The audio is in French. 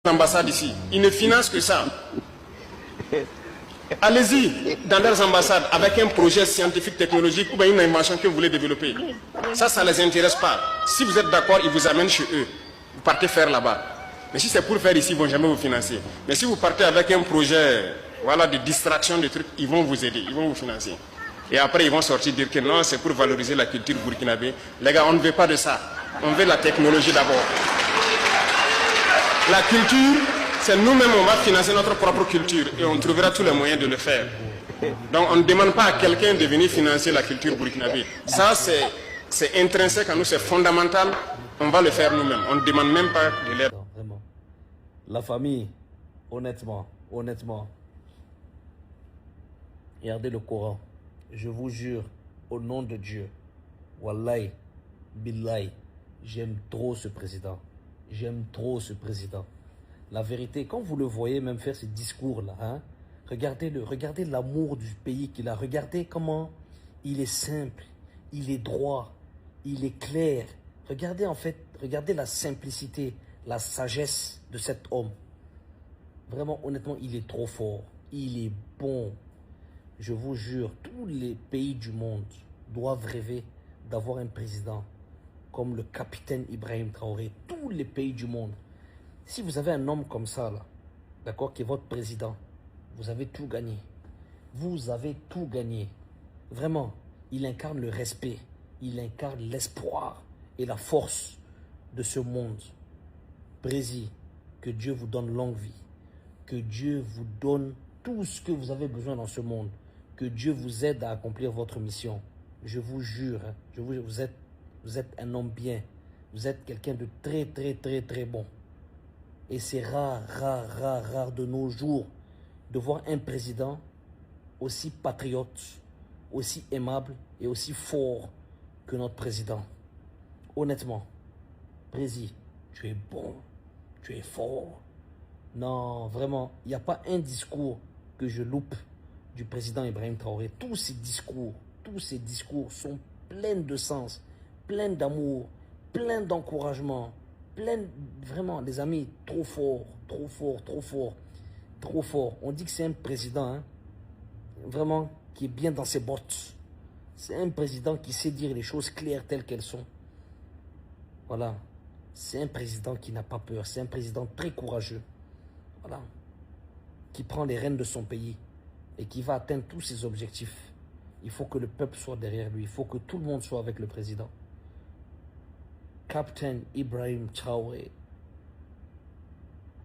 ambassades ici. Ils ne financent que ça. Allez-y dans leurs ambassades avec un projet scientifique, technologique ou bien une invention que vous voulez développer. Ça ne les intéresse pas. Si vous êtes d'accord, ils vous amènent chez eux. Vous partez faire là-bas. Mais si c'est pour faire ici, ils ne vont jamais vous financer. Mais si vous partez avec un projet voilà, de distraction, de trucs, ils vont vous aider, ils vont vous financer. Et après, ils vont sortir dire que non, c'est pour valoriser la culture burkinabé. Les gars, on ne veut pas de ça. On veut la technologie d'abord. La culture, c'est nous-mêmes, on va financer notre propre culture et on trouvera tous les moyens de le faire. Donc on ne demande pas à quelqu'un de venir financer la culture burkinabé. Ça, c'est intrinsèque à nous, c'est fondamental. On va le faire nous-mêmes. On ne demande même pas de l'aide. Vraiment. La famille, honnêtement, regardez le Coran. Je vous jure, au nom de Dieu, Wallahi, Billahi, j'aime trop ce président. J'aime trop ce président. La vérité, quand vous le voyez même faire ces discours-là, hein, regardez l'amour du pays qu'il a. Regardez comment il est simple, il est droit, il est clair. Regardez la simplicité, la sagesse de cet homme. Vraiment, honnêtement, il est trop fort. Il est bon. Je vous jure, tous les pays du monde doivent rêver d'avoir un président comme le capitaine Ibrahim Traoré. Tous les pays du monde. Si vous avez un homme comme ça, là, d'accord, qui est votre président, vous avez tout gagné. Vous avez tout gagné. Vraiment, il incarne le respect, il incarne l'espoir et la force de ce monde. Brésil, que Dieu vous donne longue vie. Que Dieu vous donne tout ce que vous avez besoin dans ce monde. Que Dieu vous aide à accomplir votre mission. Je vous jure, hein, vous êtes un homme bien. Vous êtes quelqu'un de très bon. Et c'est rare de nos jours de voir un président aussi patriote, aussi aimable et aussi fort que notre président. Honnêtement, Brésil, tu es bon, tu es fort. Non, vraiment, il n'y a pas un discours que je loupe du président Ibrahim Traoré. Tous ces discours sont pleins de sens, pleins d'amour, pleins d'encouragement, vraiment, les amis, trop fort. On dit que c'est un président, hein, vraiment, qui est bien dans ses bottes. C'est un président qui sait dire les choses claires telles qu'elles sont. Voilà. C'est un président qui n'a pas peur. C'est un président très courageux. Voilà. Qui prend les rênes de son pays et qui va atteindre tous ses objectifs. Il faut que le peuple soit derrière lui. Il faut que tout le monde soit avec le président. Captain Ibrahim Traoré.